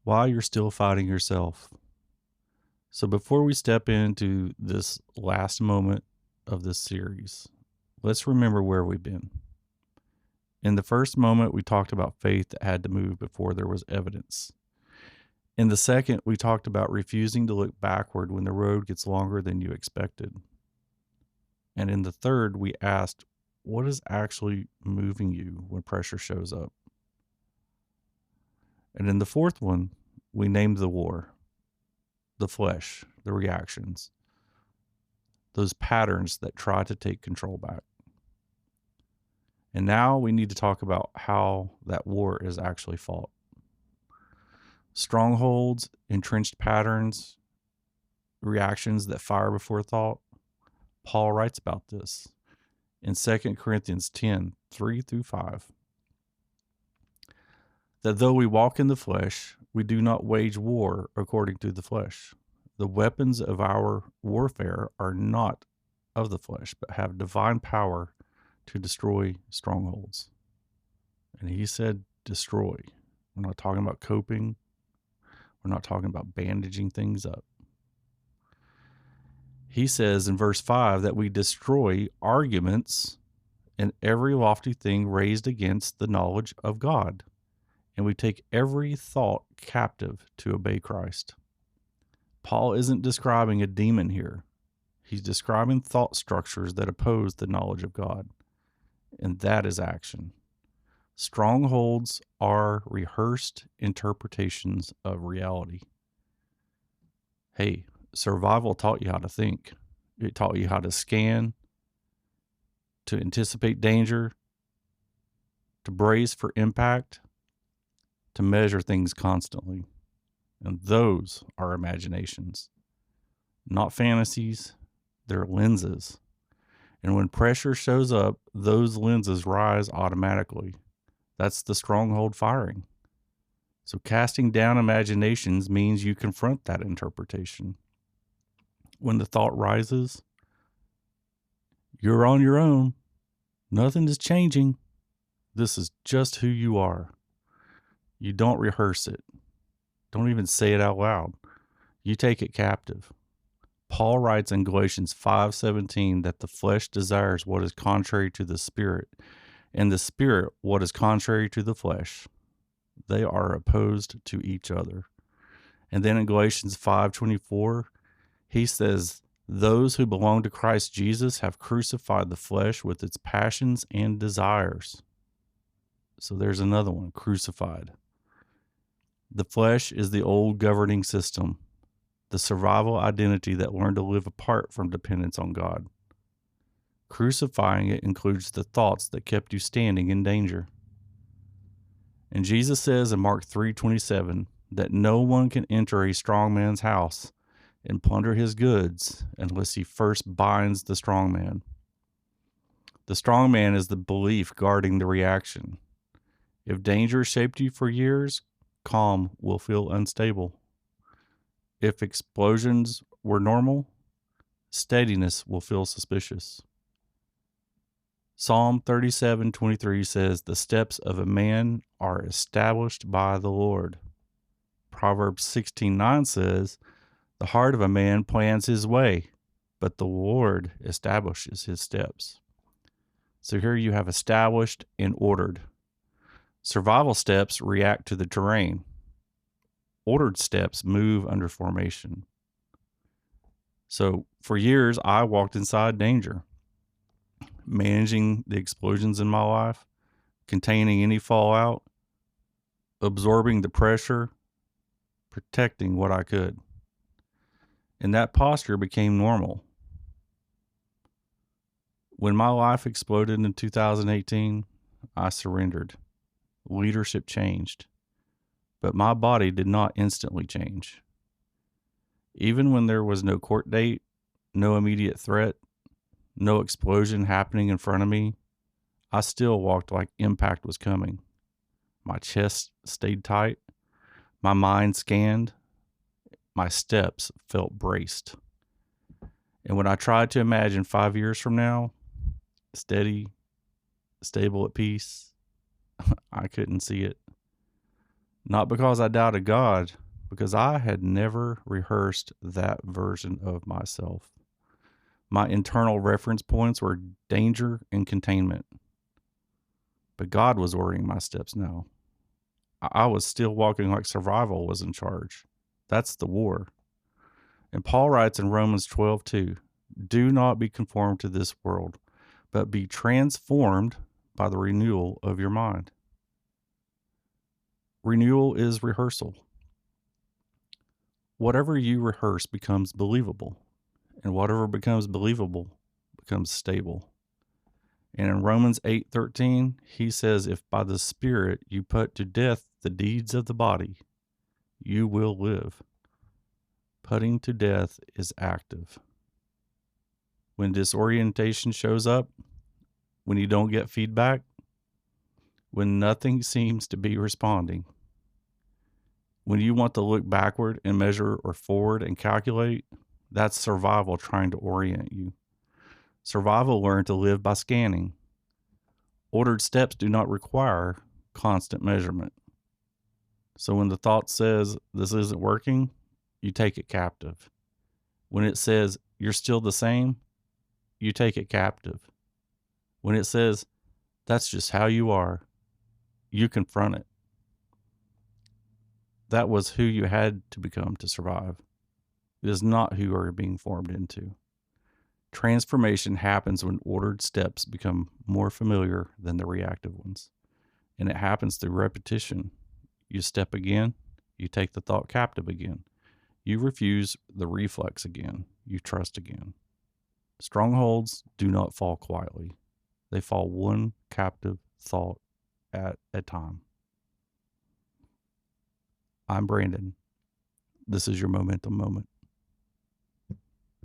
while you're still fighting yourself. So before we step into this last moment of this series, let's remember where we've been. In the first moment, we talked about faith that had to move before there was evidence. In the second, we talked about refusing to look backward when the road gets longer than you expected. And in the third, we asked, what is actually moving you when pressure shows up? And in the fourth one, we named the war, the flesh, the reactions, those patterns that try to take control back. And now we need to talk about how that war is actually fought. Strongholds, entrenched patterns, reactions that fire before thought. Paul writes about this in 2 Corinthians 10, 3-5. That though we walk in the flesh, we do not wage war according to the flesh. The weapons of our warfare are not of the flesh, but have divine power to destroy strongholds. And he said destroy. We're not talking about coping. We're not talking about bandaging things up. He says in verse 5 that we destroy arguments and every lofty thing raised against the knowledge of God, and we take every thought captive to obey Christ. Paul isn't describing a demon here. He's describing thought structures that oppose the knowledge of God, and that is action. Strongholds are rehearsed interpretations of reality. Hey, survival taught you how to think. It taught you how to scan, to anticipate danger, to brace for impact, to measure things constantly. And those are imaginations, not fantasies. They're lenses. And when pressure shows up, those lenses rise automatically. That's the stronghold firing. So casting down imaginations means you confront that interpretation. When the thought rises, you're on your own. Nothing is changing. This is just who you are. You don't rehearse it. Don't even say it out loud. You take it captive. Paul writes in Galatians 5:17 that the flesh desires what is contrary to the spirit, and the spirit what is contrary to the flesh. They are opposed to each other. And then in Galatians 5:24, he says, those who belong to Christ Jesus have crucified the flesh with its passions and desires. So there's another one, crucified. The flesh is the old governing system, the survival identity that learned to live apart from dependence on God. Crucifying it includes the thoughts that kept you standing in danger. And Jesus says in Mark 3:27 that no one can enter a strong man's house and plunder his goods unless he first binds the strong man. The strong man is the belief guarding the reaction. If danger shaped you for years, calm will feel unstable. If explosions were normal, steadiness will feel suspicious. Psalm 37:23 says, the steps of a man are established by the Lord. Proverbs 16:9 says, the heart of a man plans his way, but the Lord establishes his steps. So here you have established and ordered. Survival steps react to the terrain. Ordered steps move under formation. So for years, I walked inside danger, managing the explosions in my life, containing any fallout, absorbing the pressure, protecting what I could. And that posture became normal. When my life exploded in 2018, I surrendered. Leadership changed, but my body did not instantly change. Even when there was no court date, no immediate threat, no explosion happening in front of me, I still walked like impact was coming. My chest stayed tight, my mind scanned, my steps felt braced. And when I tried to imagine 5 years from now, steady, stable at peace, I couldn't see it. Not because I doubted God, because I had never rehearsed that version of myself. My internal reference points were danger and containment. But God was ordering my steps now. I was still walking like survival was in charge. That's the war. And Paul writes in Romans 12:2, do not be conformed to this world, but be transformed by the renewal of your mind. Renewal is rehearsal. Whatever you rehearse becomes believable, and whatever becomes believable becomes stable. And in Romans 8:13, he says, if by the Spirit you put to death the deeds of the body, you will live. Putting to death is active. When disorientation shows up, when you don't get feedback, when nothing seems to be responding, when you want to look backward and measure or forward and calculate, that's survival trying to orient you. Survival learned to live by scanning. Ordered steps do not require constant measurement. So when the thought says this isn't working, you take it captive. When it says you're still the same, you take it captive. When it says that's just how you are, you confront it. That was who you had to become to survive. It is not who you are being formed into. Transformation happens when ordered steps become more familiar than the reactive ones. And it happens through repetition. You step again, you take the thought captive again. You refuse the reflex again. You trust again. Strongholds do not fall quietly. They fall one captive thought at a time. I'm Brandon. This is your Momentum Moment.